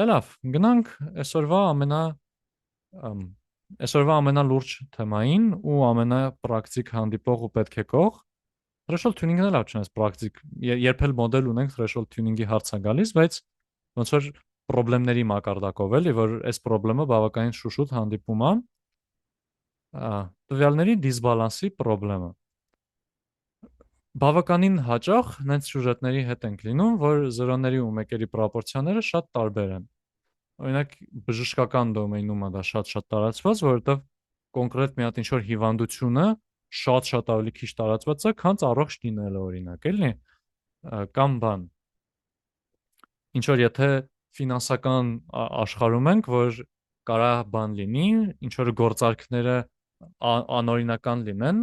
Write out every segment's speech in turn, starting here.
Լավ, գնանք ամ, այսօրվա ամենալուրջ թեմային ու ամենապրակտիկ հանդիպող ու պետք է կող threshold tuning-ն էլ չնայած պրակտիկ երբ էլ մոդել ունենք threshold tuning-ի հարց է գալիս, բայց ոնց որ խնդիրների մակարդակով էլի, որ այս խնդրումը բավականին շուշուտ հանդիպում է, տվյալների դիսբալանսի խնդրումը։ Բավականին հաճախ նենց սյուժետների հետ ենք լինում, որ զրոների ու մեկերի պրոպորցիաները շատ տարբեր են։ Օրինակ բժշկական դոմեյնում է դա շատ-շատ տարածված, որովհետև կոնկրետ մի հատ ինչ-որ հիվանդությունը շատ-շատ ավելի քիչ տարածված է, քան առողջ լինելը օրինակ, էլի։ Կամ բան, ինչ որ եթե ֆինանսական աշխարհում ենք, որ կարա բան լինի, ինչ որ գործարքները անօրինական լինեն,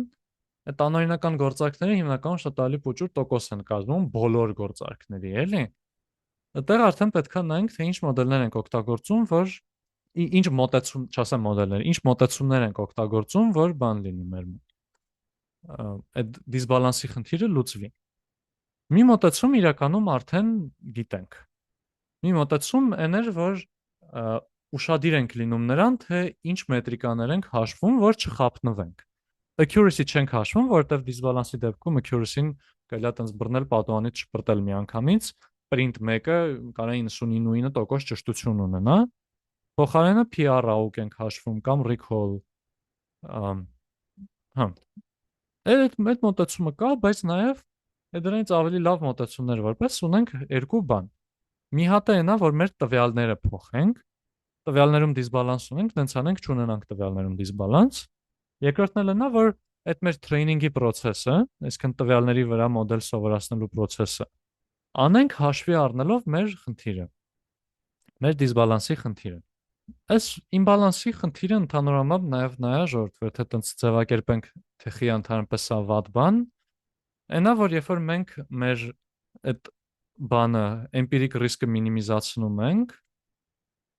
այդ անօրինական գործարքները հիմնականում շատ ավելի փոքր տոկոս են կազմում բոլոր գործարքների, էլի։ Այդտեղ արդեն պետք է նայենք, թե ինչ մոդելներ ենք օգտագործում, որ ինչ մոտեցում, չասեմ մոդելներ, ինչ մոտեցումներ ենք օգտագործում, որ բան լինի մեր մոտ։ Այդ դիսբալանսի խնդիրը լուծվի։ Մի մոտեցում իրականում արդեն գիտենք։ Մի մոտեցում այն էր, որ ուշադիր ենք լինում նրան, թե ինչ մետրիկաներ ենք հաշվում, որ չխափնվենք։ Accuracy չենք հաշվում, որովհետև դիսբալանսի դեպքում accuracy-ն կարելի է տենց բռնել պատուհանից շպրտել միանգամից, print 1-ը կարա 99% ճշտություն ունենա, փոխարենը PR-ը ենք հաշվում կամ recall։ Հա, այդ մոտեցումը կա, բայց նաև դրանից ավելի լավ մոտեցումներ որպես ունենք երկու բան։ Մի հատը այնա, որ մեր տվյալները փոխենք, տվյալներում դիսբալանս ունենք, դենց անենք չունենանք տվյալներում դիսբալանս։ Երկրորդն էլ նա, որ այդ մեր training-ի process-ը, այսինքն տվյալների վրա մոդել սովորացնելու process-ը, անենք հաշվի առնելով մեր խնդիրը, մեր դիսբալանսի խնդիրը։ Այս իմբալանսի խնդիրը ընդհանրապես նաև նայա ժողովուրդ, թե տենց ձևակերպենք թեխի ընդհանրապես սա վատ բան, այնա որ երբ որ մենք մեր այդ բանը էմպիրիկ ռիսկը մինիմիզացնում ենք,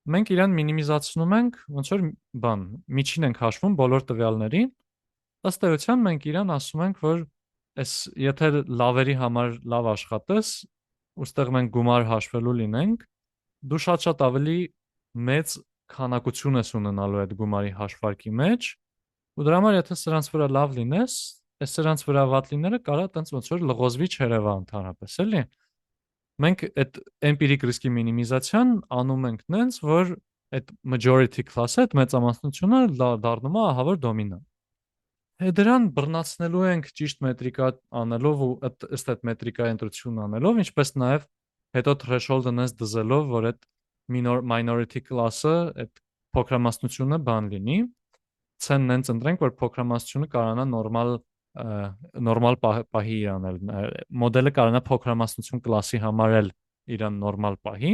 մենք իրան մինիմիզացնում ենք ոնց որ բան, միջին ենք հաշվում բոլոր տվյալներին, ըստ էության մենք իրան ասում ենք, որ այս եթե լավերի համար լավ աշխատես, ուստեղ մենք գումար հաշվելու լինենք, դու շատ-շատ ավելի մեծ քանակություն ես ունենալու այդ գումարի հաշվարկի մեջ, ու դրա համար եթե սրանց վրա լավ լինես, այս սրանց վրա վատ լինելը կարա տենց ոնց որ լղոզվի չերևա ընդհանրապես, էլի։ Մենք այդ էմպիրիկ ռիսկի մինիմիզացիան անում ենք նենց, որ այդ majority class-ը, այդ մեծամասնությունը դառնում է ահավոր դոմինանտ։ Դրան բռնացնելու ենք ճիշտ մետրիկա անելով ու ըստ այդ մետրիկայի ընտրություն անելով, ինչպես նաև հետո threshold-ը նես դզելով, որ այդ minority class-ը, այդ փոքրամասնությունը բան լինի, ցեն նենց ընտրենք, որ փոքրամասնությունը կարողանա նորմալ պահի իրանել, մոդելը կարողանա փոքրամասնություն կլասի համար էլ իրան նորմալ պահի,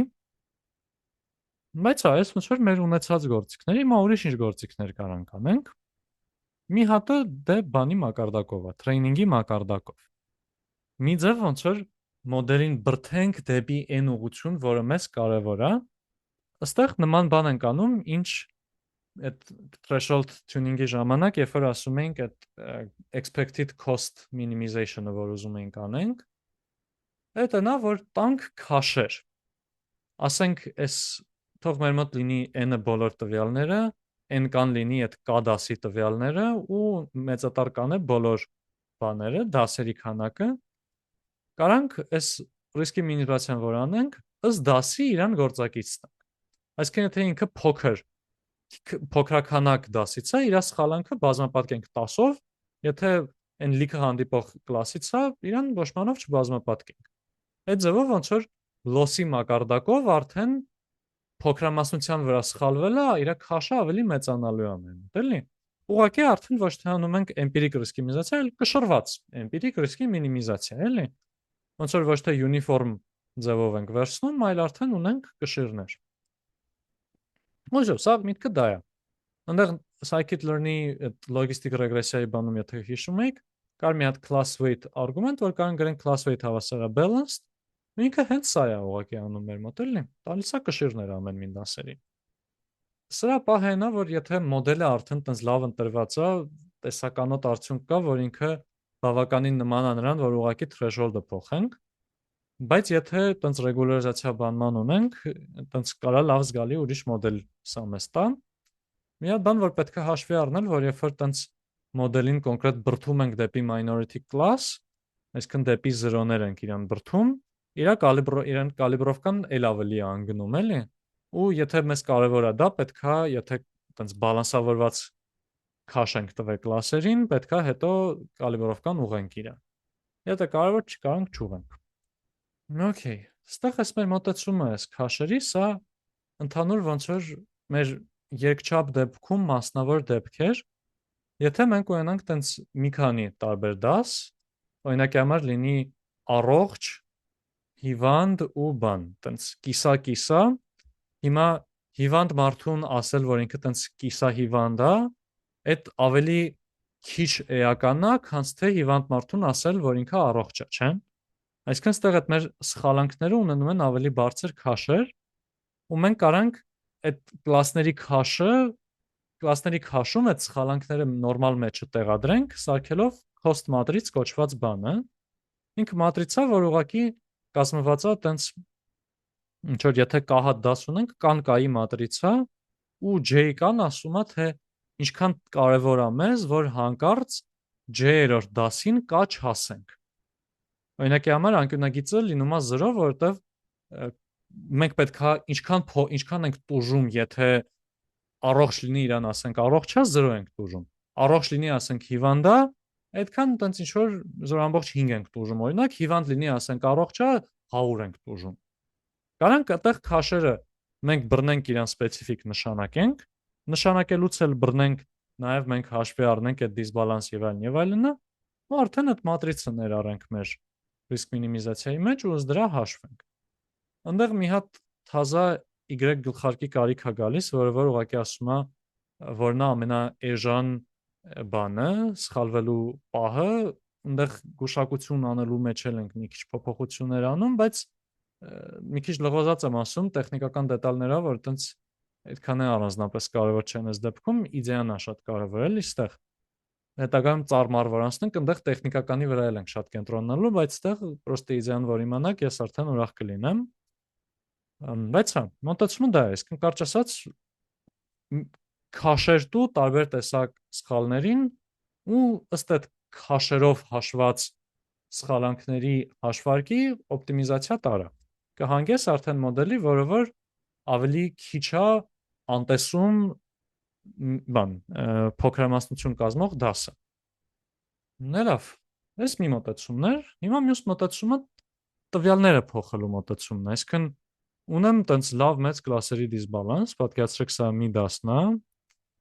բայց այս ոնց որ մեր ունեցած գործիքների, հիմա ուրիշ ինչ գործիքներ կարանք անենք, մի հատը դե բանի մակարդակով է, training-ի մակարդակով։ Մի ձև ոնց որ մոդելին բրթենք դեպի այն ուղղություն, որը մեզ կարևոր է, ըստեղ նման բան ենք անում, ինչ այդ threshold tuning-ի ժամանակ, երբ որ ասում ենք այդ expected cost minimization-ը, որ ուզում ենք անենք, այդ նա որ տանք քաշեր։ Ասենք, այս թող մեր մոտ լինի n-ը բոլոր տվյալները, n կան լինի այդ k դասի տվյալները ու մեծատար կան է բոլոր բաները, դասերի քանակը։ Կարանք այս ռիսկի մինիմիզացիան որ անենք, ըստ դասի իրան գործակից տանք։ Այսինքն եթե ինքը փոքրականակ դասից է, իր սխալանքը բազմապատկենք 10-ով, եթե այն լիքը հանդիպող կլասից է, իրան ոչ մանով չբազմապատկենք։ Այդ ձևով ոնց որ loss-ի մակարդակով արդեն փոքրամասնության վրա սխալվելը իր քաշը ավելի մեծանալու է ամեն, էլի։ Ուղղակի արդեն ոչ թե անում ենք էմպիրիկ ռիսկի մինիմիզացիա, այլ կշռված էմպիրիկ ռիսկի մինիմիզացիա, էլի։ Ոնց որ ոչ թե uniform ձևով ենք վերցնում, այլ արդեն ունենք կշիռներ։ Ուժով, սա միտքը դա է։ Այնտեղ scikit-learn-ի այդ logistic regressiա-ի բանում եթե հիշում եք, կար մի հատ class weight argument, որ կարող գրենք class weight հավասար է balanced, ինքը հենց սա է ուղղակի անում մեր մոտ, էլի։ Տալիս է կշիռներ ամեն մի դասերի։ Սրա պահն է, որ եթե մոդելը արդեն տենց լավ ընտրված է, տեսականոտ արդյունք կա, որ ինքը բավականին նման է նրան, որ ուղղակի threshold-ը փոխենք, Բայց եթե տենց ռեգուլարիզացիա բանման ունենք, տենց կարա լավ զգալի ուրիշ մոդել սա մեզ տան։ Մի հատ բան, որ պետք է հաշվի առնել, որ երբ որ տենց մոդելին կոնկրետ բրդում ենք դեպի minority class, այսինքն դեպի զրոներ ենք իրան բրդում, իրան կալիբրովկան էլ ավելի է անգնում, էլի։ Ու եթե մեզ կարևոր է դա, պետքա, եթե տենց բալանսավորված քաշ ենք տվել կլասերին, պետքա հետո կալիբրովկան ուղենք իրան։ Եթե կարևոր չկարանք չուղենք։ Okay, ստեղ էս մեր մոտեցումը էս քաշերի, սա ընդհանուր ոնց որ մեր երկչափ դեպքում մասնավոր դեպքեր, եթե մենք ունենանք տենց մի քանի տարբեր դաս, օրինակի համար լինի առողջ, հիվանդ ու բան, տենց կիսա-կիսա, հիմա հիվանդ մարդուն ասել, որ ինքը տենց կիսա-հիվանդ է, այդ ավելի քիչ էական է, քան թե հիվանդ մարդուն ասել, որ ինքը առողջ է, չէ՞։ Այսինքն ստեղ այդ մեր սխալանքները ունենում են ավելի բարձր քաշեր, ու մենք կարանք այդ կլասների քաշում այդ սխալանքները նորմալ մեջը տեղադրենք, սարքելով cost matrix կոչված բանը։ Ինքը մատրիցա, որ ուղղակի կազմված է տենց ինչ որ եթե k հատ դաս ունենք, կան k-ի մատրիցա ու j-կան ասում է թե ինչքան կարևոր է մեզ, որ հանկարծ j-երորդ դասին k չհասենք։ Օրինակի համար անկյունագիծը լինում է 0, որովհետև մենք պետքա ինչքան ենք տուժում, եթե առողջ լինի իրան ասենք առողջ է 0 ենք տուժում։ Առողջ լինի ասենք հիվանդ է, այդքան տենց ինչ որ 0.5 ենք տուժում։ Օրինակ հիվանդ լինի ասենք առողջ է 100 ենք տուժում։ Կարանք այդտեղ քաշերը մենք բռնենք իրան սպეციფიկ նշանակենք, նշանակելուց էլ բռնենք նաև մենք հաշվի առնենք այդ դիսբալանս եւ այլն, ու արդեն այդ մատրիցը ներառենք մեր risk minimization-ի մեջ ու ըստ դրա հաշվենք։ Այնտեղ մի հատ թազա y գլխարկի կարիք է գալիս, որ ուղղակի ասում է, որ նա ամենաէժան բանը, սխալվելու պահը, այնտեղ գուշակություն անելու մեջ էլ ենք մի քիչ փոփոխություններ անում, բայց մի քիչ լղոզած եմ ասում տեխնիկական դետալներով, որ այտենց այդքան է առանձնապես կարևոր չեն այս դեպքում, իդեան է շատ կարևոր էլի ստեղ։ Հետագայում ծարմարվարանցնենք, այնտեղ տեխնիկականի վրա էլ ենք շատ կենտրոնանալու, բայց այդտեղ պրոստը իդեան, որ իմանաք, ես արդեն ուրախ կլինեմ։ Բայց հա, մոտեցումը դա է, իսկ կարճ ասած քաշեր տու տարբեր տեսակ սխալներին ու ըստ այդ քաշերով հաշված սխալանքների հաշվարկի օպտիմիզացիա տարա։ Կհանգես արդեն մոդելի, որը որ ավելի քիչ է անտեսում բան փոքրամասնություն կազմող դասը։ Լավ, այս մի մոտեցումն էր։ Հիմա մյուս մոտեցումը տվյալները փոխելու մոտեցումն է, այսինքն ունեմ տենց լավ մեծ կլասերի դիսբալանս, պատկերացրեք սա մի դասն է,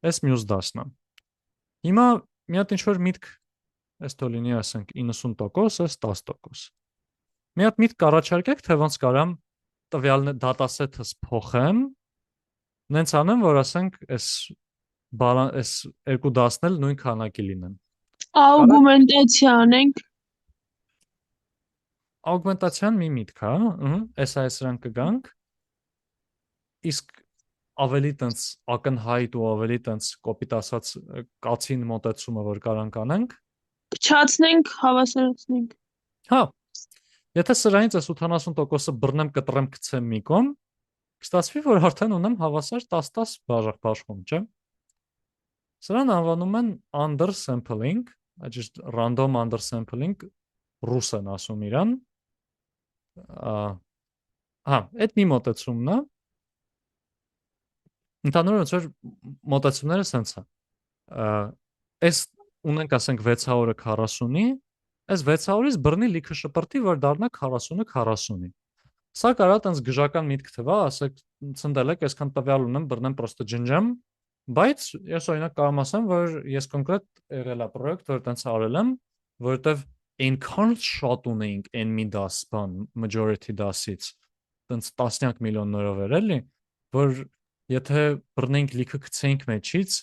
այս մյուս դասն է։ Հիմա մի հատ ինչ-որ միտք, այս թող լինի ասենք 90%, այս 10%։ Մի հատ միտք կառաջարկեք, թե ոնց կարամ տվյալը դատասեթս փոխեմ, նենց անեմ, որ ասենք այս երկու դասն էլ նույն քանակի լինեն։ Augmentացիա անենք։ Augmentացիան մի միտք է, այս սրան կգանք։ Իսկ ավելի տենց ակնհայտ ու ավելի տենց կոպիտ ասած կացին մոտեցումը, որ կարանք անենք։ Փչացնենք, հավասարացնենք։ Հա, եթե սրանից այս 80%-ը բռնեմ, կտրեմ, գցեմ մի կողմ, կստացվի, որ արդեն ունեմ հավասար 10-10 բաշխում, չէ՞։ Սրան անվանում են undersampling, just random undersampling, ռուս են ասում իրան։ Հա, այդ մի մոտեցումն է։ Ընդհանուրապես որ մոտեցումները սենց է։ Այս ունենք ասենք 600-ը 40-ի, այս 600-ից բռնի լիքը շպրտի, որ դառնա 40-ը 40-ի։ Սա կարա տենց գժական միտք թվա, ասեք ցնդել եք, այսքան տվյալ ունեմ, բռնեմ պրոստը ջնջեմ, բայց ես օրինակ կարող ասեմ, որ ես կոնկրետ եղել է պրոյեկտ, որ տենց արել եմ, որովհետև այնքան շատ ունեինք այն մի դաս բան majority դասից, տենց տասնյակ միլիոններով էր էլի, որ եթե բռնենք լիքը գցենք մեջից,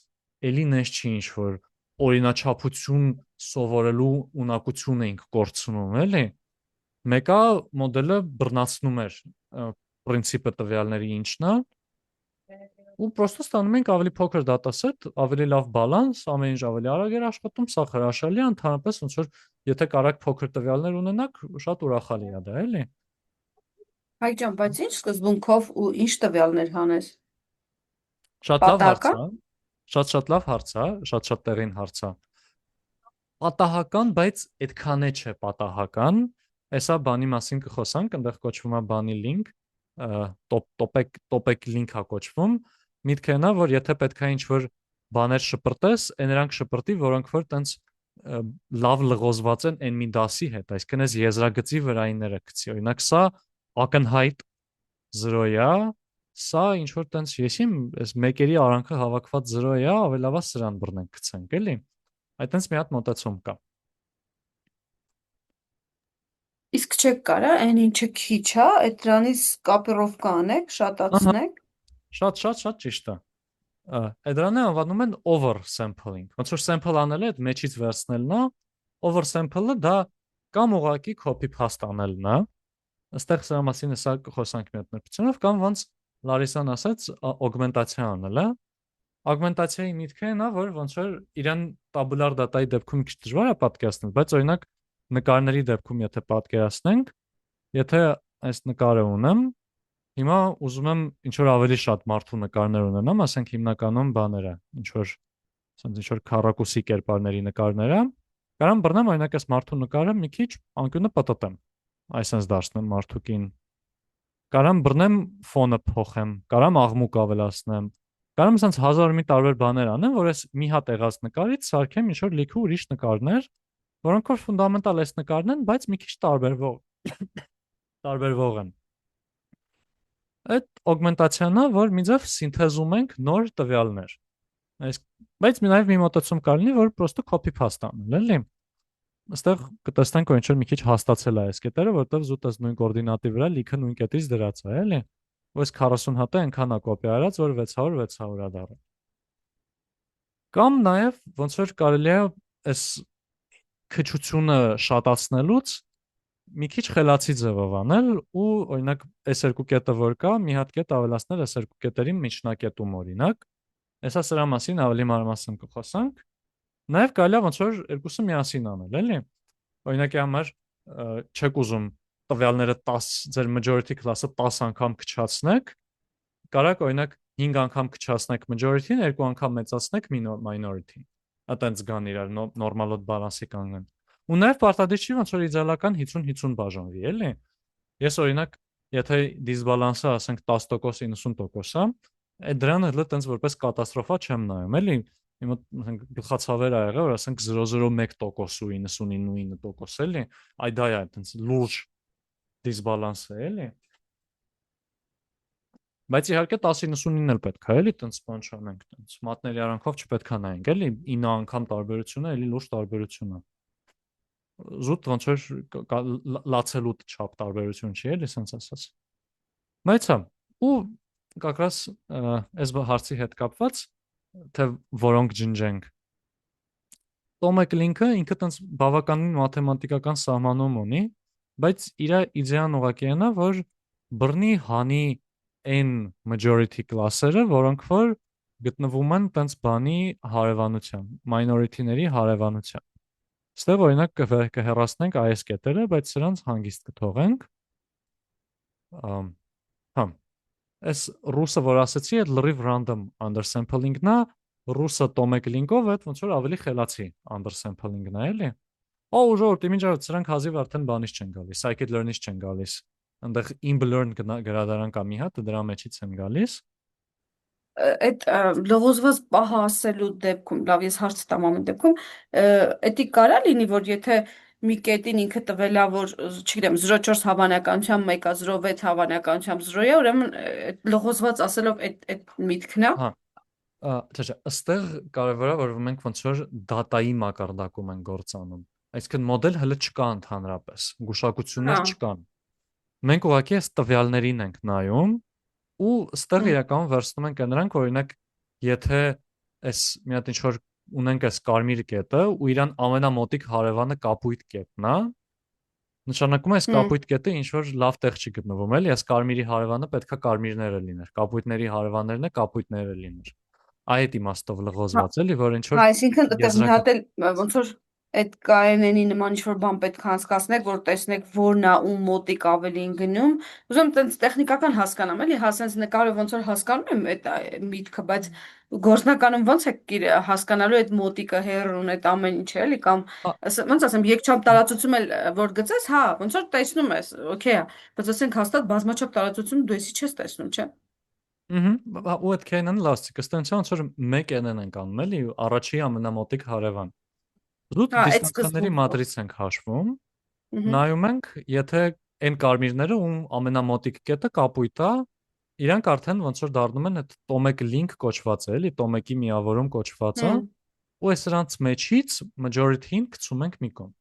էլի նես չի ինչ որ օրինաչափություն սովորելու ունակություն էինք կորցնում, էլի։ Մեկը մոդելը բռնացնում էր պրինցիպը տվյալների ինչն է, ու պրոստը ստանում ենք ավելի փոքր դատասեթ, ավելի լավ բալանս, ամեն ինչ ավելի արագ էր աշխատում, սա հրաշալի է, ընդհանրապես ոնց որ եթե կարաք փոքր տվյալներ ունենաք, շատ ուրախալի է դա, էլի։ Հայ ջան, բայց ինչ սկզբունքով ու ինչ տվյալներ հանես։ Շատ լավ հարց Պատահական։ է, շատ լավ հարց է, շատ տեղին հարց է։ Պատահական, բայց այդքան է չէ պատահական։ Հեսա բանի մասին կխոսանք, այնտեղ կոչվում է բանի link, topic link է կոչվում։ Միտքը նա, որ եթե պետք է ինչ-որ բաներ շպրտես, նրանք շպրտի, որոնք որ տենց լավ լղոզված են այն մի դասի հետ, այսինքն այս եզրագծի վրայինները գցի։ Օրինակ սա ակնհայտ 0-յա, սա ինչ որ տենց եսի այս մեկերի արանքը հավաքված 0-յա, ավելավա սրան բռնենք գցենք, էլի։ Այդ տենց մի հատ մոտեցում կա։ Իսկ չեք կարա, այն ինչը քիչ է, այդ դրանից կապիրովկա անեք, Ահա, շատացնեք։ շատ ճիշտ է։ Դրանը անվանում են oversampling։ Ոնց որ sample անելը այդ մեջից վերցնելն է, oversample-ը դա կամ ուղղակի copy paste անելն է։ Այստեղ սրա մասին հեսա խոսանք մի հատ նրբությունով, կամ ոնց Լարիսան ասաց, augmentation անելը։ Augmentation-ի միտքը նա, որ ոնց որ իրան tabular data-ի դեպքում քիչ դժվար է պատկերացնել, բայց օրինակ նկարների դեպքում եթե պատկերացնենք, եթե այս նկարը ունեմ, հիմա ուզում եմ ինչ որ ավելի շատ մարդու նկարներ ունենամ, ասենք հիմնականում բաները, ինչ որ ասենք ինչ որ քառակուսի կերպարների նկարները, կարամ բռնեմ օրինակ այս մարդու նկարը մի քիչ անկյունը պատտեմ, այսպես դարձնեմ մարդուկին։ Կարամ բռնեմ ֆոնը փոխեմ, կարամ աղմուկ ավելացնեմ, կարամ ասենց հազար մի տարբեր բաներ անեմ, որ այս մի հատ եղած նկարից սարքեմ ինչ որ լիքը ուրիշ նկարներ, որոնք որ ֆունդամենտալ այս նկարն են, բայց մի քիչ տարբերվող են։ Այդ augmentation-ը, որ միձև սինթեզում ենք նոր տվյալներ։ Բայց նաև մի մոտեցում կա լինի, որ պրոստը copy paste անել, էլի։ Այստեղ կտեսնենք, որ ինչ որ մի քիչ հաստացել է այս կետերը, որտեղ զուտ այս նույն կոորդինատի վրա լիքը նույն կետից դրած է, էլի։ Ոս 40 հատը այնքան է կոպի արած, որ 600 է դառը։ Կամ նաև ոնց որ կարելի է այս քչությունը շատացնելուց մի քիչ խելացի ձևով անել ու օրինակ այս երկու կետը որ կա, մի հատ կետ ավելացնել այս երկու կետերի միջնակետում օրինակ։ Հեսա սրա մասին ավելի մանրամասն կխոսանք։ Նաև կարելի է ոնց որ երկուսը միասին անել, էլի։ Օրինակի համար չեք ուզում տվյալները 10 ձեր majority class-ը 10 անգամ քչացնեք, կարաք օրինակ 5 անգամ քչացնեք majority-ն, 2 անգամ մեծացնեք minority-ն։ Այտենց գան իրար նորմալոտ բալանսի կանգնեն։ Ու նաև պարտադիր չի ոնց որ իդեալական 50-50 բաժանվի, էլի։ Ես օրինակ, եթե դիսբալանսը ասենք 10% 90% է, այդ դրան հələ տենց որպես կատաստրոֆա չեմ նայում, էլի։ Հիմա գլխացավեր ա եղել, որ ասենք 0.01% ու 99%, էլի։ Այ դա է տենց լուրջ դիսբալանսը, էլի։ Բայց իհարկե 10-99-ն էլ պետք է, էլի, տենց բան չանենք, տենց մատների արանքով չպետք է նայենք, էլի, 9 անգամ տարբերությունը էլի լուրջ տարբերություն է։ Զուտ ոնց որ լացելու չափ տարբերություն չի, էլի, սենց ասած։ Բայց հա, ու как раз այս հարցի հետ կապված, թե որոնք ջնջենք։ Տոմեկ լինքը ինքը տենց բավականին մաթեմատիկական սահմանում ունի, բայց իր իդեան ուղղակի է նա, որ բռնի հանի այն majority class-երը, որոնք որ գտնվում են տենց բանի հարևանության, minority-ների հարևանության։ Ստեղ օրինակ կհեռացնենք այս կետերը, բայց սրանց հանգիստ կթողենք։ Հա։ Այս ռուսը որ ասացի, այդ լրիվ random undersampling-ն է, ռուսը տոմեկ լինկով այդ ոնց որ ավելի խելացի undersampling-ն է, էլի։ Ո ժողովուրդ, իմիջը սրանք հազիվ արդեն բանից չեն գալիս, scikit-learn-ից չեն գալիս։ Այնտեղ imb-learn գրադարան կա մի հատ, դրա մեջից են գալիս։ Այդ լողոզված պահը ասելու դեպքում, լավ, ես հարց տամ ամեն դեպքում, էդի կարա լինի, որ եթե մի կետին ինքը տվել է, որ, չգիտեմ, 0.4 հավանականությամբ 1-ը 0.6 հավանականությամբ 0 է, ուրեմն այդ լողոզված ասելով այդ միտքն է։ Հա, չէ, ըստեղ կարևորը որ մենք ոնց որ դատայի մակարդակում են գործանում։ Այսինքն մոդել հələ չկա ընդհանրապես, գուշակություններ Հա։ չկան։ Մենք ուղղակի այս տվյալներին ենք նայում ու ըստեղ իրականում վերցնում ենք նրանք, օրինակ, եթե այս մի հատ ինչ-որ ունենք այս կարմիր կետը ու իրան ամենամոտիկ հարևանը կապույտ կետն է, նշանակում է այս կապույտ կետը ինչ-որ լավ տեղ չի գտնվում, էլի, այս կարմիրի հարևանը պետքա կարմիրները լիներ, կապույտների հարևաններն է կապույտները լիներ։ Այդ իմաստով լղոզված էլի, որ ինչ որ Հա, այսինքն այդտեղ մի եզրակ հատ էլ ոնց որ այդ KNN-ի նման ինչ-որ բան պետք է անցկացնեք, որ տեսնեք որն է ում մոտիկ ավելին գնում։ Ուզում եմ տենց տեխնիկական հասկանամ, էլի, հա սենց նկարը ոնց որ հասկանում եմ այդ միտքը, բայց գործնականում ոնց է հասկանալու այդ մոտիկը հեռուն այդ ամեն ինչը, էլի, կամ ոնց ասեմ, երկչափ տարածությունում էլ որ գծես, հա, ոնց որ տեսնում ես, օքեյ է, բայց ասենք հաստատ բազմաչափ տարածությունում դու էսի չես տեսնում, չէ՞։ ու այդ K-ն լաստիկ, ըստ այնցան ոնց որ 1 N-ն ենք անում, էլի, առաջի ամենամոտիկ հարևան։ Զուտ Հա, այդ դիստանցիաների սկզբունքով։ մատրից ենք հաշվում, Ուհ, նայում ենք, եթե այն կարմիրները ում ամենամոտիկ կետը կապույտ է, իրանք արդեն ոնց որ դառնում են այդ տոմեկ link կոչված է, էլի, տոմեկի միավորում կոչված է, հմ, ու այս սրանց մեջից majority-ին գցում ենք մի կողմ։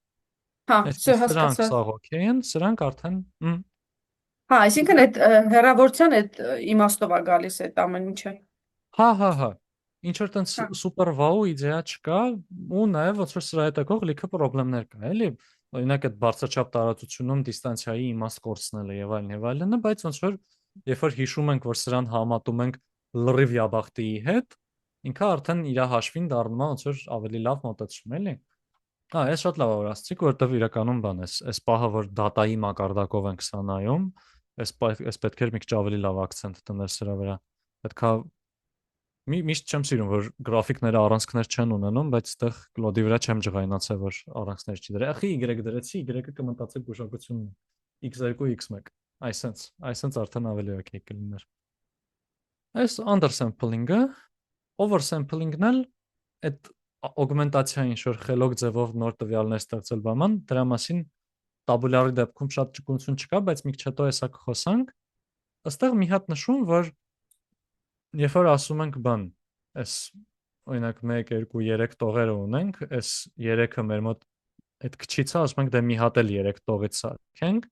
հա, Այսինքն всё սրանք հասկացա։ սաղ օքեյ են, սրանք արդեն Հա, այսինքն այդ հեռավորության այդ իմաստով է գալիս այդ ամեն ինչը։ հա։ Ինչ որ տենց Հա, սուպեր վաու իդեա չկա, ու նաև ոնց որ սրա հետ եկող լիքը խնդիրներ կա, էլի։ Օրինակ այդ բարձրաչափ տարածությունում դիստանցիայի իմաստ կորցնելը եւ այլն, բայց ոնց որ երբ որ հիշում ենք, որ սրան համատում ենք լրիվ յաբախտիի հետ, ինքը արդեն իր հաշվին դառնում է ոնց որ ավելի լավ մոտեցում, էլի։ Հա, ես շատ լավ որ ասացիք, որովհետեւ իրականում բան էս պահը, որ դատայի մակարդակով ենք սա նայում, այս պետք է մի քիչ ավելի լավ акցենտ դնել սրա վրա։ Պետքա միշտ չեմ սիրում, որ գրաֆիկները առանցքներ չեն ունենում, բայց այդտեղ կլոդի վրա չեմ ջղայնացել, որ առանցքներ չի դրել։ Ախի Y դրեցի, Y-ը կմտածեք գուշակությունն է։ X2, X1։ Այսենց արդեն ավելի օքեյ կլիներ։ Այս undersampling-ը, oversampling-ն էլ այդ augmentation ինչ որ խելոք ձևով նոր տվյալներ ստեղծել բաման, դրա մասին տաբուլյարի դեպքում շատ ճկունություն չկա, բայց մի քիչ հետո հեսա կխոսանք։ Այստեղ մի հատ նշում, որ երբ որ ասում ենք բան, այս օրինակ 1 2 3 տողերը ունենք, այս 3-ը մեր մոտ այդ քչից է, ասում ենք դե մի հատ էլ 3 տողից սարքենք,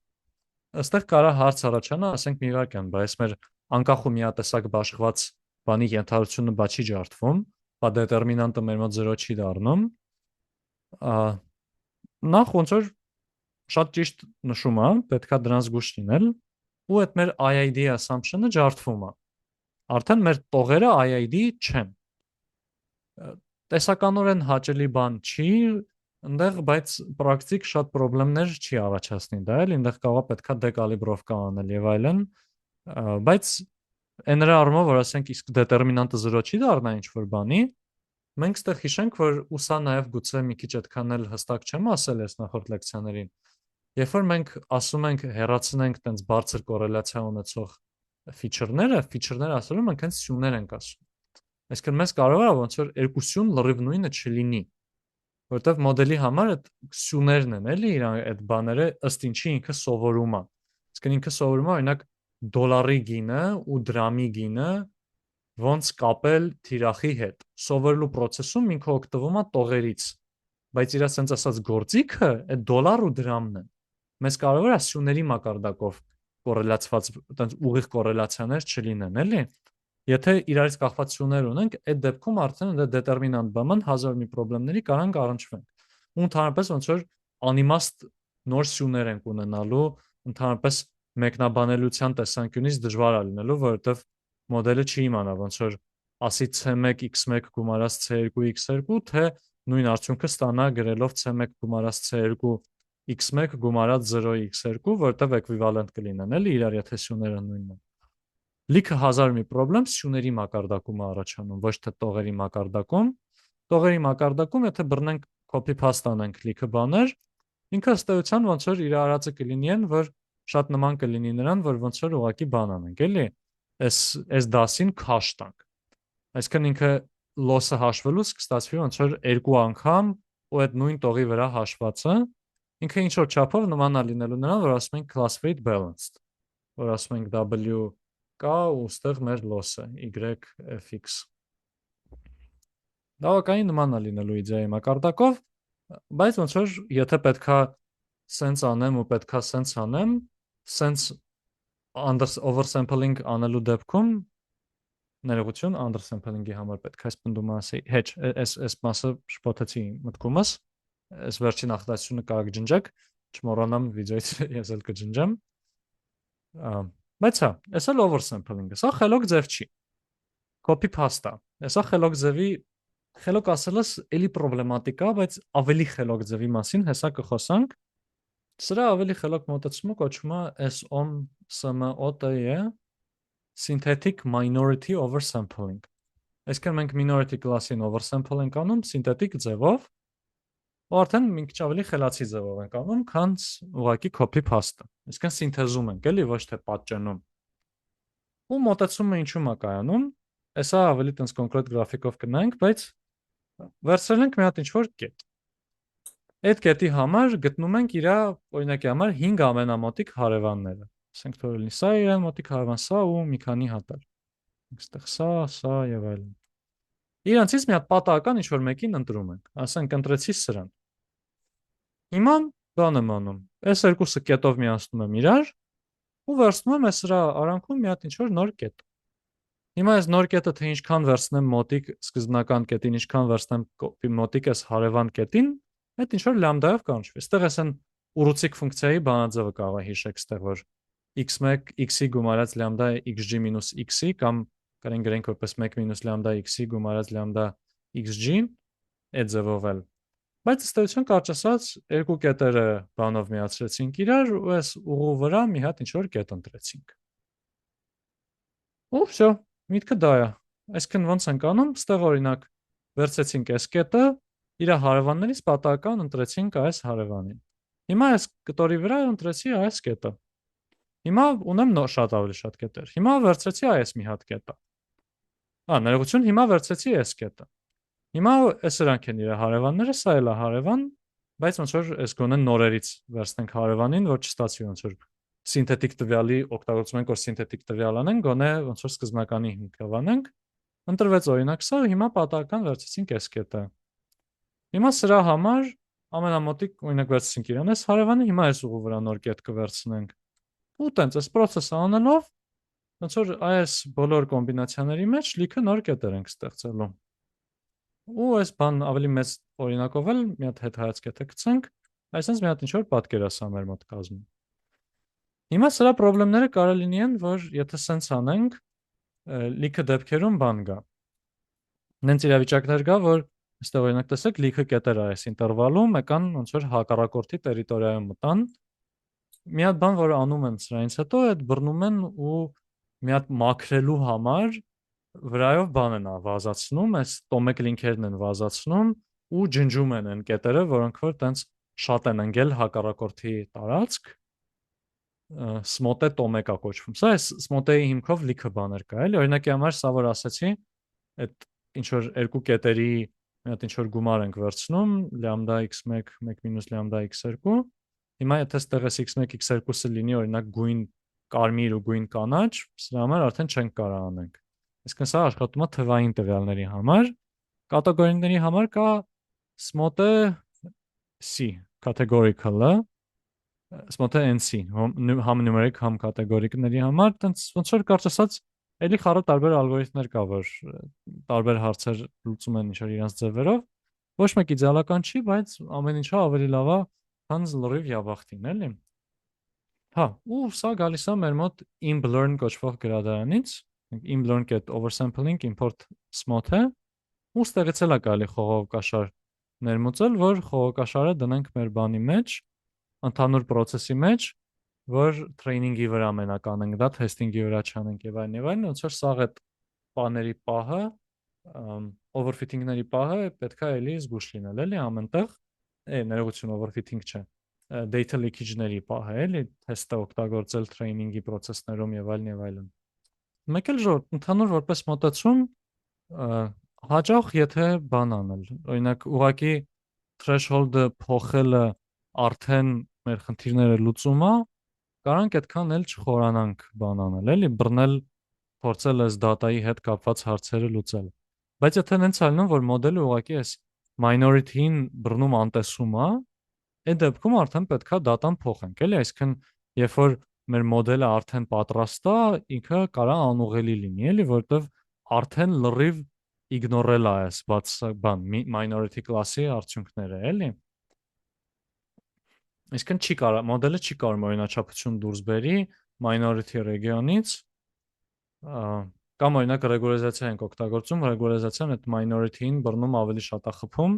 այստեղ կարա հարց առաջանա, ասենք մի վարքյան, բայց մեր անկախ ու միատեսակ բաշխված բանի ենթադրությունը բա չի ջարդվում, բա դետերմինանտը մեր մոտ 0 չի դառնում, նախ ոնց որ շատ ճիշտ նշում է, պետքա դրանց գուշ լինել, ու այդ մեր IID assumption-ը ջարդվում է։ Արդեն մեր տողերը IID չեն։ Տեսականորեն հաճելի բան չի, այնտեղ բայց պրակտիկ շատ խնդիրներ չի առաջացնի դա, էլ այնտեղ կարող պետքա դեկալիբրովկա անել եւ այլն, բայց այն նրա առումով, որ ասենք իսկ դետերմինանտը 0 չի դառնա ինչ որ բանի, մենք ստեղ հիշենք, որ ուսա նաեւ գուցե մի քիչ այդքան էլ հստակ չեմ ասել այս նախորդ լեկցիաներին։ Երբ որ մենք ասում ենք հեռացնենք տենց բարձր կորելացիա ունեցող ֆիչերները ասում ենք հենց սյուներ ենք ասում։ Այսինքն մեզ կարող է ոնց որ երկու սյուն լրիվ նույնը չլինի, որովհետև մոդելի համար այդ սյուներն են, էլի իր այդ բաները ըստ ինչի ինքը սովորում է։ Այսինքն ինքը սովորում է օրինակ դոլարի գինը ու դրամի գինը ոնց կապել թիրախի հետ։ Սովորելու process-ում ինքը օգտվում է տողերից, բայց իր ասենց ասած գործիքը այդ դոլար ու դրամն են։ Մեզ կարող է սյուների մակարդակով կորելացված, այտենց ուղիղ կորելացիաներ չլինեն, էլի։ Եթե իրարից կախված սյուներ ունենք, այդ դեպքում արդեն դա դետերմինանտ բաման հազար մի խնդիրների կարանք առնչվենք։ Ու ընդհանրապես ոնց որ անիմաստ նոր սյուներ ենք ունենալու, ընդհանրապես մեկնաբանելիության տեսանկյունից դժվար է լինելու, որովհետև մոդելը չի իմանա ոնց որ ասի C1 X1 գումարած C2 X2, թե նույն արդյունքը ստանա գրելով C1 գումարած C2 X1 գումարած 0 X2, որտեղ էկվիվալենտ կլինեն, էլի իրար եթե սյուները նույնն են։ Լիքը հազար մի խնդրեմ սյուների մակարդակում է առաջանում, ոչ թե տողերի մակարդակում։ Տողերի մակարդակում, եթե բռնենք copy paste անենք լիքը բաներ, ինքը ըստ էության ոնց որ իր արածը կլինի են, որ շատ նման կլինի նրան, որ ոնց որ ուղակի բան անենք, էլի։ Այս դասին քաշ տանք։ Այսինքն ինքը loss-ը հաշվելուց կստացվի ոնց որ երկու անգամ ու այդ նույն տողի վրա հաշվածը ինքը ինչ որ չափով նման է լինելու նրան, որ ասում ենք class weight balanced, որ ասում ենք W կա ու ստեղ մեր loss-ը YFX։ Դավակային նման է լինելու իդեայի մակարդակով, բայց ոնց որ եթե պետքա sense անեմ ու պետքա sense անեմ, sense oversampling անելու դեպքում ներողություն undersampling-ի համար պետք է այս պնդումը ասեի, հեչ, այս մասը շփոթեցի մտքումս, այս վերջին ախտացությունը կարող ջնջեք, չմոռանամ վիդեոից ես էլ կջնջեմ։ Բայց հա, այս էլ oversampling-ը, սա խելոք ձև չի։ Copy paste-ա։ Սա խելոք ձևի խելոք ասելս էլի պրոբլեմատիկ է, բայց ավելի խելոք ձևի մասին հեսա կխոսանք։ Սրա ավելի խելոք մոտեցումը կոչվում է SMOTE, synthetic minority oversampling։ Այսինքն մենք minority class-ին oversample ենք անում սինթետիկ ձևով, ու արդեն մի քիչ ավելի խելացի ձևով ենք անում, քան ուղղակի copy paste։ Այսինքն սինթեզում ենք, էլի ոչ թե պատճենում։ Ու մոտեցումը ինչու՞մ է կայանում։ Հեսա ավելի տենց կոնկրետ գրաֆիկով կնայենք, բայց վերցրել ենք մի հատ ինչ-որ կետ։ Այդ կետի համար գտնում ենք իր օրինակի համար 5 ամենամոտիկ հարևանները։ Ասենք թող լինի սա իրեն մոտիկ հարևան, սա ու մի քանի հատար։ Այստեղ սա եւ այլն։ Իրանցից մի հատ պատահական ինչ-որ մեկին ընտրում ենք։ Ասենք ընտրեցի սրան։ Հիմա բան եմ անում։ Այս երկուսը կետով միացնում եմ իրար ու վերցնում եմ այս սրա արանքում մի հատ ինչ-որ նոր կետ։ Հիմա այս նոր կետը թե ինչքան վերցնեմ մոտիկ սկզբնական կետին, ինչքան վերցնեմ մոտիկ այս հարևան կետին, այդ ինչ-որ լամդայով կանչվի։ Այստեղ էսեն ուռուցիկ ֆունկցիայի բանաձևը կարող է հիշեք, այստեղ որ x1 x-ի գումարած լամդա xg մինուս x-ի կամ կրեն գրենք որպես 1 մինուս լամդա x-ի գումարած լամդա xg այդ ձևով էլ։ Բայց ըստ էության կարճ ասած երկու կետերը բանով միացրեցինք իրար ու այս ուղու վրա մի հատ ինչ-որ կետ ընտրեցինք։ Ու всё, միտքը դա է։ Այսինքն ոնց ենք անում, ստեղ օրինակ վերցեցինք այս կետը, իր հարևաններից պատահական ընտրեցինք այս հարևանին։ Հիմա այս կտորի վրա ընտրեցի այս կետը։ Հիմա ունեմ շատ ավելի շատ կետեր։ Հիմա վերցրեցի այս մի հատ կետը։ Ներողություն, հիմա վերցրեցի այս կետը։ Հիմա սրանք են իր հարևանները, սա էլ է հարևան, բայց ոնց որ այս գոնե նորերից վերցնենք հարևանին, որ չստացվի ոնց որ սինթետիկ տվյալի օգտագործում ենք, որ սինթետիկ տվյալ անենք, գոնե ոնց որ սկզբնականի հիմքով անենք։ Ընտրվեց օրինակ սա, հիմա պատահական վերցրեցինք այս կետը։ Հիմա սրա համար ամենամոտիկ օրինակ վերցրեցինք իրան այս հարևանը, հիմա այս ուղու վրա նոր կետ կվերցնենք։ Ու տենց այս process-ը անելով ոնց որ այս բոլոր կոմբինացիաների մեջ լիքը նոր կետեր ենք ստեղծելու։ Ու այս բան ավելի մեծ օրինակով էլ մի հատ հետ կետը գցենք, այսինքն մի հատ ինչ-որ պատկեր է սա մեր մոտ կազմում։ Հիմա սրա խնդիրները կարող լինեն, որ եթե սենց անենք, լիքը դեպքերում բան գա։ Նենց իրավիճակներ կա, որ այստեղ օրինակ տեսեք լիքը կետեր այս ինտերվալում եկան ոնց որ հակառակորդի տերիտորիայում մտան։ Մի հատ բան, որ անում են սրանից հետո, այդ բռնում են ու մի հատ մաքրելու համար վրայով բան են վազացնում, այս տոմեկ լինքերն են վազացնում ու ջնջում են այն կետերը, որոնք որ տենց շատ են ընկել հակառակորդի տարածք, սմոտե տոմեկա կոչվում։ Սա այս սմոտեի հիմքով լիքը բաներ կա, էլի օրինակի համար սա որ ասացի, այդ ինչ որ երկու կետերի մի հատ ինչ որ գումար ենք վերցնում, լամդա x1 1 մինուս լամդա x2։ Հիմա եթե ստեղ էս x1 x2-ը լինի օրինակ գույն կարմիր ու գույն կանաչ, սրա համար արդեն չենք կարող անենք։ Այսինքն սա աշխատում է թվային տվյալների համար, կատեգորիաների համար կա SMOTE C categorical-ը, SMOTE NC համ նումերիկ, համ կատեգորիկների համար, տենց ոնց որ կարճ ասած էլի խառը տարբեր ալգորիթմներ կա, որ տարբեր հարցեր լուծում են ինչ-որ իրենց ձևերով։ Ոչ մեկ իդեալական չի, բայց ամեն ինչը ավելի լավ է, քան լրիվ յաբախտին, էլի։ Հա, ու սա գալիս է մեր մոտ imblern կոչվող գրադարանից, imblern get oversampling import SMOTE, ու ստեղից էլ է կարելի խողովկաշար ներմուծել, որ խողովկաշարը դնենք մեր բանի մեջ, ընդհանուր process-ի մեջ, որ training-ի վրա մենակ անենք, դա testing-ի վրա չանենք եւ այլն, ոնց որ սաղ այդ բաների պահը, overfitting-ների պահը պետքա էլի զգուշ լինել, էլի ամենտեղ, ներողություն overfitting չէ, data leakage-ների պահը, էլի test-ը օգտագործել training-ի process-ներում եւ այլն։ Մեկ էլ ընդհանուր որպես մոտեցում հաճախ եթե բան անել, օրինակ ուղղակի threshold-ը փոխելը արդեն մեր խնդիրները լուծում է, կարանք այդքան էլ չխորանանք բան անել, էլի բռնել փորձել այս դատայի հետ կապված հարցերը լուծել։ Բայց եթե նենց ալնում, որ մոդելը ուղղակի այս minority-ին բռնում անտեսում է, այդ դեպքում արդեն պետքա դատան փոխենք, էլի, այսինքն երբ որ մեր մոդելը արդեն պատրաստ է, ինքը կարա անուղելի լինի, էլի, որովհետև արդեն լրիվ իգնորել է այս բաց բան minority class-ի արդյունքները, էլի։ Այսինքն չի կարա մոդելը չի կարող օրինաչափություն դուրս բերի minority region-ից, Կամ օրինակ ռեգուլարիզացիա ենք օգտագործում, ռեգուլարիզացիան այդ minority-ին բռնում ավելի շատ է խփում,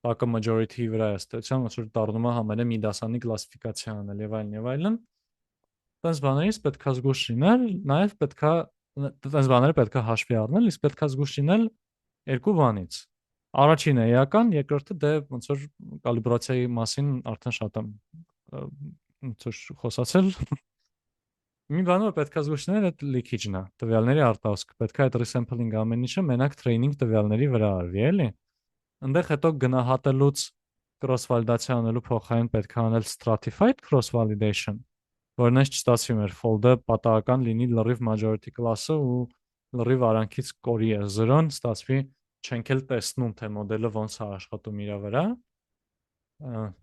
տակը majority-ի վրա է ըստեյության, ոնց որ դառնում է համարյա մի դասանի կլասիֆիկացիա անել եւ այլն եւ այլն։ Տես բաներից պետքա զգուշ լինել, նաեւ պետքա տես բաները պետքա հաշվի առնել, իսկ պետքա զգուշ լինել երկու բանից։ Առաջինը էական, երկրորդը դե ոնց որ կալիբրացիայի մասին արդեն շատ եմ ոնց որ խոսացել։ Մի բան որ պետքա զգուշ լինել այդ leakage-ն է, տվյալների արտահոսքը։ Պետքա այդ resampling ամեն ինչը մենակ training տվյալների վրա արվի, էլի։ Այնտեղ հետո գնահատելուց cross validation անելու փոխարեն պետքա անել stratified cross validation, որն այս չստացվի մեր fold-ը պատահական լինի լրիվ majority class-ը ու լրիվ արանքից կորի է 0-ն, ստացվի չենք էլ տեսնում թե մոդելը ոնց է աշխատում իր վրա։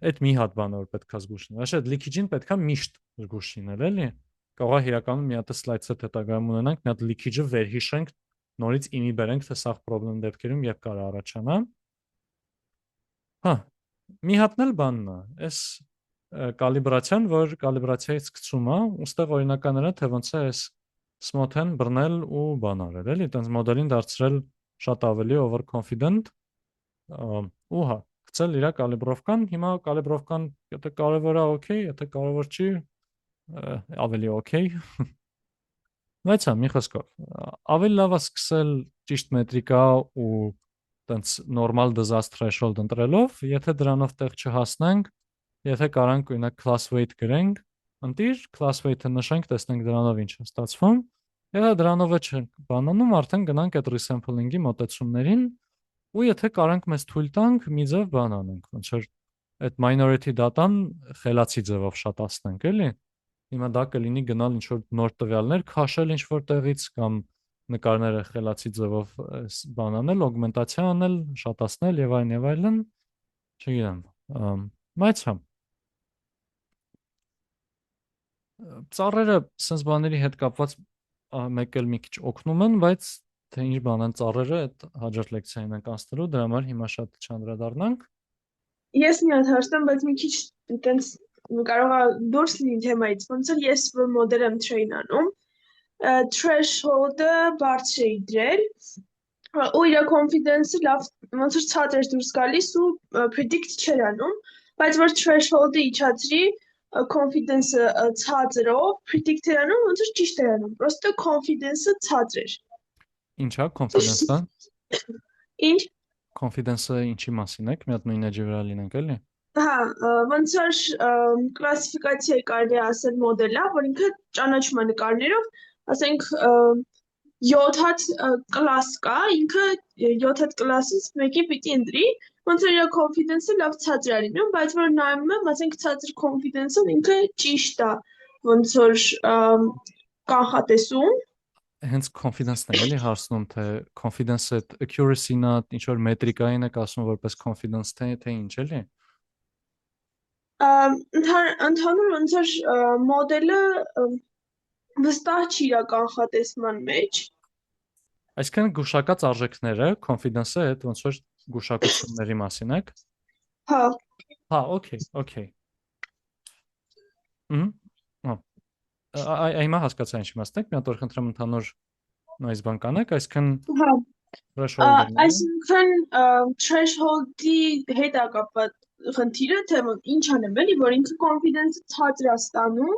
Այդ մի հատ բան որ պետքա զգուշ լինել։ Așa leakage-ին պետքա միշտ զգուշ լինել, էլի։ Կարող է իրականում մի հատ slide-set հետագայում ունենանք, մի հատ leakage-ը վերհիշենք, նորից իմի բերենք, թե սա problem դեպքերում երբ կարող առաջանա։ Հա, մի հատն էլ բանն է, այս կալիբրացիան, որ կալիբրացիայից գցում է, ուստեղ օրինականն է, թե ոնց է այս smooth-ն բռնել ու բան արել, էլի, այտենց մոդելին դարձրել շատ ավելի overconfident, ու հա, գցել իր կալիբրովկան, հիմա կալիբրովկան եթե կարևոր է, օքեյ, եթե կարևոր չի, ավելի օքեյ։ Բայց հա, մի խոսքով, ավելի լավ է սկսել ճիշտ մետրիկա ու տենց նորմալ disaster threshold ընտրելով, եթե դրանով տեղ չհասնենք, եթե կարանք օրինակ class weight գրենք, ընտիր class weight-ը նշենք, տեսնենք դրանով ինչ է ստացվում, եթե դրանով է չենք բանանում, արդեն գնանք այդ resampling-ի մոտեցումներին, ու եթե կարանք մեզ թույլ տանք, մի ձև բան անենք, ոնց որ այդ minority data-ն խելացի ձևով շատացնենք, էլի։ Հիմա դա կլինի գնալ ինչ որ նոր տվյալներ քաշել ինչ որ տեղից կամ նկարները խելացի ձևով բան անել, օգմենտացիա անել, շատացնել եւ այլն, չգիտեմ։ Բայց հա ծառերը sense բաների հետ կապված մեկ էլ մի քիչ օգնում են, բայց թե ինչ բան են ծառերը, այդ հաջորդ լեկցիային ենք անցնելու, դրա համար հիմա շատ չանդրադառնանք։ Ես մի հատ հարցնեմ, բայց մի քիչ տենց կարող է դուրս լինի թեմայից։ Ոնց որ ես որ մոդել եմ train անում, threshold-ը բարձր էի դրել, ու իր confidence-ը լավ ոնց որ ցածր էր դուրս գալիս ու predict չէր անում, բայց որ threshold-ը իջացրի, confidence-ը ցածրով predict էր անում, ոնց որ ճիշտ էր անում, պրոստը confidence-ը ցածր էր։ Ինչա confidence-ը։ Ինչ Confidence-ը ինչի մասին եք, մի հատ նույն edge-ի վրա լինենք, էլի։ Հա, ոնց որ կլասիֆիկացիա կարելի է ասել մոդելա, որ ինքը ճանաչում է նկարներով, ասենք 7 հատ կլաս կա, ինքը 7 հատ կլասից մեկի պիտի ընտրի, ոնց որ իր confidence-ը լավ ցածր է լինում, բայց որ նայում եմ, ասենք ցածր confidence-ով ինքը ճիշտ է, ոնց որ կանխատեսում, Հենց confidence-ն է էլի հարցնում, թե confidence-ը accuracy-ն է, ինչ որ մետրիկային եք ասում որպես confidence թե ինչ էլի։ ընդհանուր ոնց որ մոդելը վստահ չի իր կանխատեսման մեջ։ Այսինքն գուշակած արժեքները confidence-ը այդ ոնց որ գուշակությունների մասին եք։ Հա, Հա, օքեյ։ Հիմա հասկացա ինչ իմաստ եք, մի հատ որ խնդրեմ ընդհանուր նույնս բան կանեք, այսինքն հա, threshold-ը։ այսինքն threshold-ի հետ է կապված խնդիրը, թե ինչ անեմ էլի, որ ինքը confidence-ը ցածր է ստանում,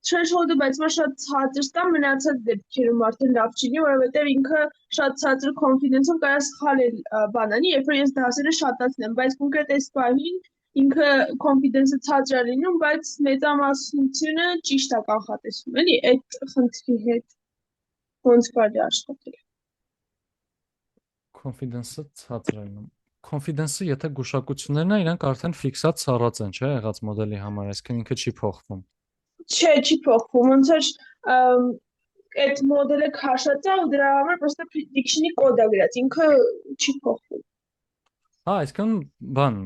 threshold-ը բայց որ շատ ցածր ստա, մնացած դեպքերում արդեն լավ չի լինի, որովհետև ինքը շատ ցածր confidence-ով կարա սխալ բան անի, երբ որ ես դասերը շատացնեմ, բայց կոնկրետ այս պահին ինքը confidence-ը ցածր է լինում, բայց մեծամասնությունը ճիշտ է կանխատեսում, էլի, այդ խնդրի հետ ոնց կարելի աշխատել։ Confidence-ը ցածր է լինում։ Confidence-ը եթե գուշակություններն են, իրանք արդեն ֆիքսած սառած են, չէ՞, եղած մոդելի համար, այսինքն ինքը չի փոխվում։ Չէ, չի փոխվում, ոնց որ այդ մոդելը քաշած է ու դրա համար պրոստը prediction-ի կոդ է գրած, ինքը չի փոխվում։ Հա, այսինքն բան,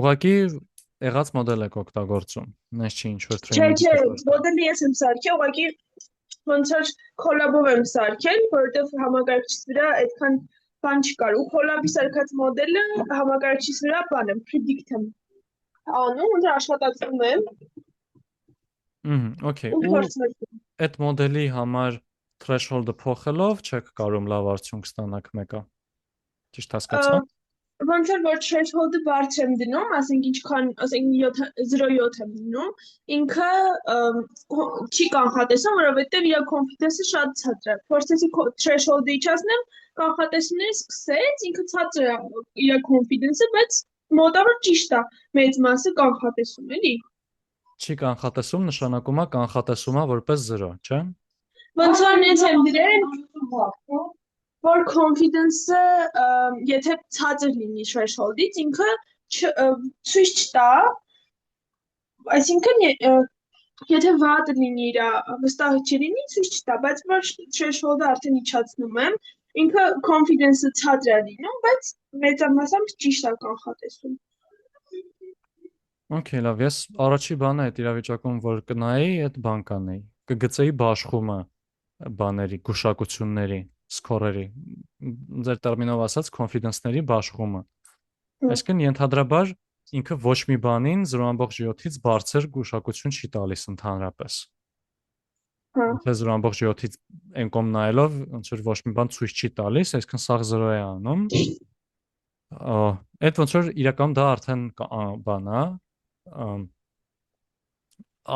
ուղղակի եղած մոդել եք օգտագործում։ Նես չի ինչ որ Չէ, training։ մոդելը ես եմ սարքել, ուղղակի ոնց որ collab-ով եմ սարքել, որովհետև համակարգչից վրա այդքան բան չկար, ու collab-ի սարքած մոդելը համակարգչից վրա բան եմ, predict եմ անում, ոնց որ աշխատացնում եմ։ Օքեյ, ու ու փորձում եմ։ այդ մոդելի համար threshold-ը փոխելով չեք կարող լավ արդյունք ստանաք մեկը։ Ճիշտ հասկացա՞։ Ոնց որ threshold-ը բարձր եմ դնում, ասենք ինչքան, ասենք 0.7 եմ դնում, ինքը չի կանխատեսում, որովհետև իր confidence-ը շատ ցածր է։ Փորձեցի threshold-ը իջացնեմ, կանխատեսումները սկսեց, ինքը ցածր է իր confidence-ը, բայց մոտավոր ճիշտ է, մեծ մասը կանխատեսում էլի։ Չի կանխատեսում նշանակում է կանխատեսում է որպես 0, չէ՞։ Ոնց որ նենց եմ դրել, որ confidence-ը եթե ցածր լինի threshold-ից, ինքը ցույց չտա, այսինքն եթե վատ լինի իր վստահ չլինի, ցույց չտա, բայց որ threshold-ը արդեն իջացնում եմ, ինքը confidence-ը ցածր է լինում, բայց մեծամասամբ ճիշտ է կանխատեսում։ Okay, լավ, ես առաջի բանը այդ իրավիճակում որ կնայի, այդ բան կանեի։ Կգծեի բաշխումը բաների, գուշակությունների, score-երի, ձեր տերմինով ասած confidence-ների բաշխումը։ Այսինքն ենթադրաբար ինքը ոչ մի բանին 0.7-ից բարձր գուշակություն չի տալիս ընդհանրապես։ Եթե 0.7-ից այն կողմ նայելով, ոնց որ ոչ մի բան ցույց չի տալիս, այսինքն սաղ 0 է անում։ Այդ ոնց որ իրական դա արդեն բան է,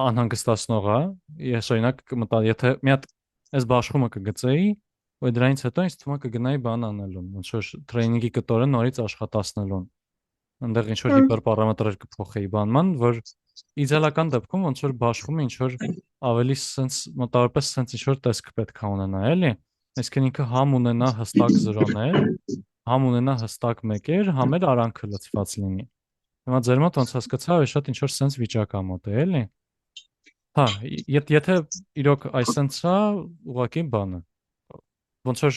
անհանգստացնող է։ Ես օրինակ կմտա, եթե մի հատ այս բաշխումը կգծեի, ու դրանից հետո ինձ թվում է կգնայի բան անելուն, ոնց որ տրեյնինգի կտորը նորից աշխատացնելուն։ Այնտեղ ինչ որ հիպերպարամետրեր կփոխեի բանման, որ իդեալական դեպքում ոնց որ բաշխումը ինչ որ ավելի sense մոտավորապես sense ինչ որ տեսք պետք է ունենա, էլի։ Այսինքն ինքը համ ունենա հստակ 0-ներ, համ ունենա հստակ 1-եր, համ էլ արանքը լցված լինի։ Հիմա ձեր մոտ ոնց հասկացա, ավելի շատ ինչ որ sense վիճակ է մոտ, էլի։ Հա, եթե իրոք այսպես է, ուղղակի բանը։ Ոնց որ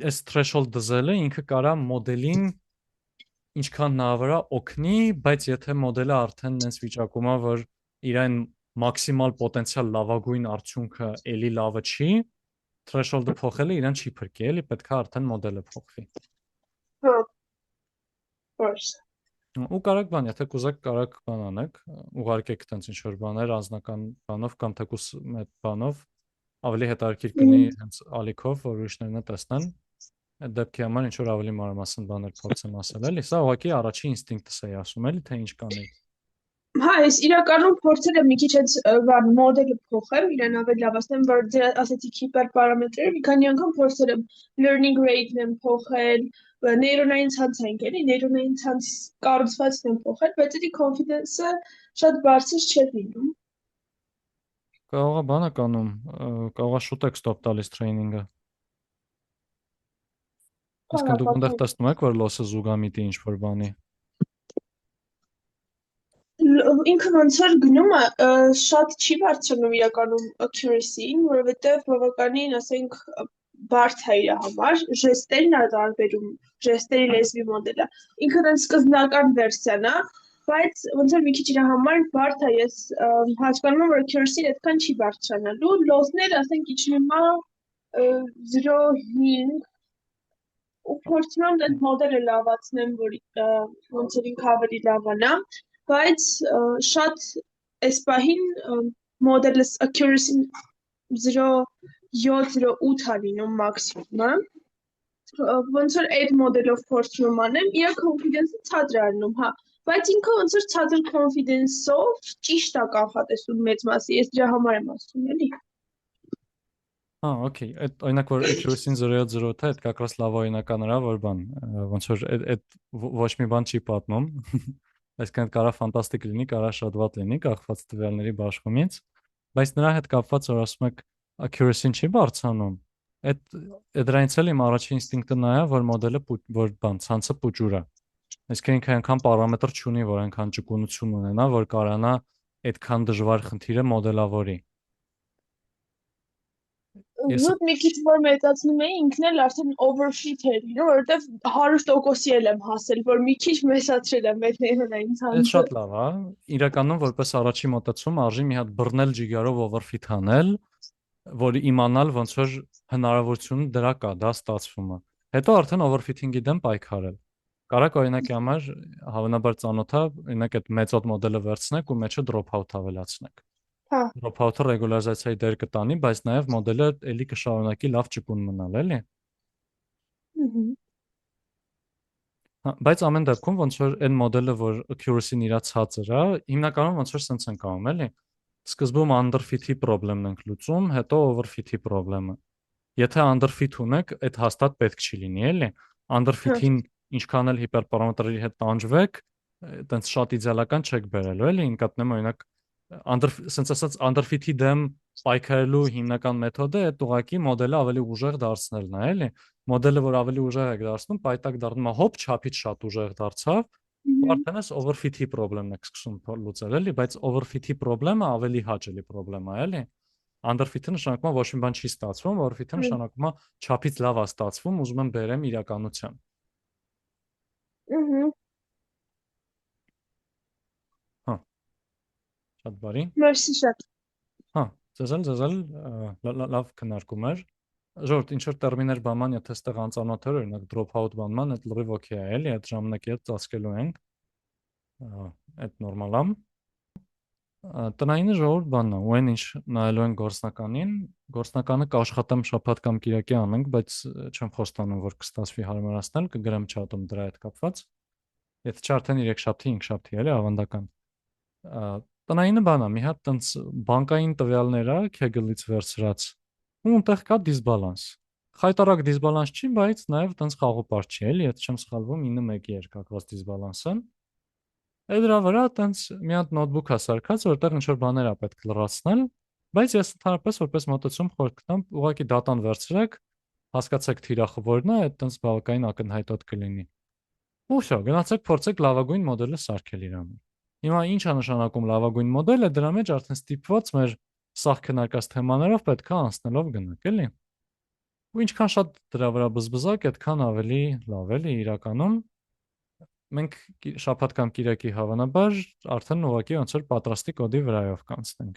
այս threshold դզելը ինքը կարա մոդելին ինչքան հնարավոր է օգնի, բայց եթե մոդելը արդեն այնպես վիճակում է, որ իրեն մաքսիմալ պոտենցիալ լավագույն արդյունքը էլի լավը չի, threshold-ը փոխելը իրեն չի փրկի, էլի պետք է արդեն մոդելը փոխվի։ Հա։ Որս։ Ու կարակ բան, եթե կուզեք կարակ բան անեք, ուղարկեք տենց ինչ որ բաներ անձնական բանով կամ թեկուս այդ բանով ավելի հետաքրքիր կնի հենց ալիքով, որ ուրիշներն տեսնեն։ Այդ դեպքի համար ինչ որ ավելի մանրամասն բաներ փորձեմ ասել, էլի։ Սա ուղղակի առաջի ինստինկտս է ասում, էլի, թե ինչ կանեի։ Հա, ես իրականում փորձել եմ մի քիչ այդ մոդելը փոխեմ, իրեն ավելի լավացնեմ, որ ձեր ասեցիք հիպերպարամետրերը, մի քանի անգամ փորձել եմ learning rate-ն եմ փոխել, նեյրոնային ցանց ենք էլի, նեյրոնային ցանց կառուցվածքն եմ փոխել, բայց էլի confidence-ը շատ բարձր չէր լինում։ Կարող է բանը կանում, կարող է շուտ եք ստոպ տալիս տրեյնինգը։ Այսինքն դուք այնտեղ տեսնում եք, որ լոսը զուգամիտի ինչ որ բանի։ Ինքը ոնց որ գնում է շատ չի բարձրանում իրականում accuracy-ին, որովհետև բավականին, ասենք, բարդ է իր համար, ժեստերն է տարբերում, ժեստերի լեզվի մոդելը։ Ինքը դեռ սկզբնական վերսիան է, բայց ոնց որ մի քիչ իր համար բարդ է, ես հասկանում եմ, որ accuracy-ն այդքան չի բարձրանալու, լոսները, ասենք, իջնում է 0.5 ու փորձում եմ այդ մոդելը լավացնեմ, որ ոնց որ ինքը ավելի լավանա, բայց շատ այս պահին մոդելը accuracy-ն 0.7-0.8 է լինում մաքսիմումը, ոնց որ այդ մոդելով փորձում եմ անեմ, իր confidence-ը ցածր է անում, հա, բայց ինքը ոնց որ ցածր confidence-ով ճիշտ է կանխատեսում մեծ մասի, ես դրա համար եմ ասում, էլի։ Հա, օքեյ, այդ օրինակ որ accuracy-ն 0.7-ը այդ կակրաս լավ օրինական նրա, որ բան, ոնց որ այդ ոչ մի բան չի պատմում, այսինքն կարա ֆանտաստիկ լինի, կարա շատ վատ լինի, կախված տվյալների բաշխումից, բայց նրա հետ կապված որ ասում եք accuracy-ն չի բարձրանում, այդ դրանից էլ իմ առաջին ինստինկտը նա է, որ մոդելը որ բան, ցանցը փուճուր է։ Այսինքն ինքը այնքան պարամետր չունի, որ այնքան ճկունություն ունենա, որ կարանա այդքան դժվար խնդիրը մոդելավորի։ Զուտ մի քիչ որ մեծացնում էի, ինքն էլ արդեն overfit էր լինում, որովհետև 100%-ի էլ եմ հասել, որ մի քիչ մեծացրել եմ այդ նեյրոնային ցանցը։ Այդ շատ լավ է։ Իրականում որպես առաջի մոտեցում արժի մի հատ բռնել ջիգարով overfit անել, որ իմանալ ոնց որ հնարավորություն դրա կա, դա ստացվում է։ Հետո արդեն overfitting-ի դեմ պայքարել։ Կարակ օրինակի համար հավանաբար ծանոթա, օրինակ այդ մեծոդ մոդելը վերցնեք ու մեջը drop out ավելացնեք։ Հա։ Dropout-ը ռեգուլարիզացիայի դեր կտանի, բայց նաև մոդելը էլի կշարունակի լավ ճկուն մնալ, էլի։ Հա, բայց ամեն դեպքում ոնց որ այն մոդելը, որ accuracy-ն իրա ցածր է, հիմնականում ոնց որ սենց են կանում, էլի։ Սկզբում underfit-ի խնդիրն ենք լուծում, հետո overfit-ի խնդիրը։ Եթե underfit ունեք, այդ հաստատ պետք չի լինի, էլի։ Underfit-ին ինչքան էլ հիպերպարամետրերի հետ տանջվեք, այտենց շատ իդեալական չեք բերելու, էլի։ Նկատեմ օրինակ սենց ասած underfit-ի դեմ պայքարելու հիմնական մեթոդը այդ ուղղակի մոդելը ավելի ուժեղ դարձնելն է, էլի։ Մոդելը, որ ավելի ուժեղ եք դարձնում, պայտակ դառնում է հոп չափից շատ ուժեղ դարձավ, ու արդեն էս overfit-ի խնդիրն եք սկսում լուծել, էլի, բայց overfit-ի խնդիրը ավելի հաճելի խնդրեմ է, էլի։ Underfit-ը նշանակում է ոչ մի բան չի ստացվում, overfit-ը նշանակում է չափից լավ է ստացվում, ուզում եմ բերեմ իրականության։ Հա։ Շատ բարի։ Մերսի շատ։ Հա, ձեզ լավ քննարկում էր։ Ժողովուրդ, ինչ որ տերմիներ բանման, եթե այստեղ անծանոթ էր, օրինակ drop-out բանման, այդ լրիվ օքեյ է, էլի, այդ ժամանակի հետ ծածկելու ենք։ Այդ նորմալ է։ Տնայինը ժողովուրդ բանն է, ու այն ինչ նայելու են գործնականին, գործնականը կաշխատեմ շաբաթ կամ կիրակի անենք, բայց չեմ խոստանում, որ կստացվի հարմարացնել, կգրեմ չաթում դրա հետ կապված։ Եթե չէ արդեն 3-շաբթի, 5-շաբթի էլի ավանդական։ Տնայինը բան է, մի հատ տենց բանկային տվյալներ է Kaggle-ից վերցրած, ու այնտեղ կա դիսբալանս։ Խայտարակ դիսբալանս չի, բայց նաև տենց խաղոպար չի, էլի, եթե չեմ սխալվում 9-1-ի էր կակված դիսբալանսը։ Այդ դրա վրա տենց մի հատ նոթբուք է սարքած, որտեղ ինչ որ բաներ է պետք լրացնել, բայց ես ընդհանրապես որպես մոտեցում խորհուրդ կտամ, ուղղակի դատան վերցրեք, հասկացեք թիրախը որն է, այդ տենց բավականին ակնհայտոտ կլինի։ Ու շո, գնացեք փորձեք լավագույն մոդելը սարքել իր համար։ Հիմա ինչ է նշանակում լավագույն մոդելը, դրա մեջ արդեն ստիպված մեր սաղ քննարկած թեմաներով պետք է անցնելով գնանք, էլի։ Ու ինչքան շատ դրա վրա բզբզակ, այդքան ավելի լավ էլի իրականում։ Մենք շաբաթ կամ կիրակի հավանաբար արդեն ուղղակի ոնց որ պատրաստի կոդի վրայով կանցնենք,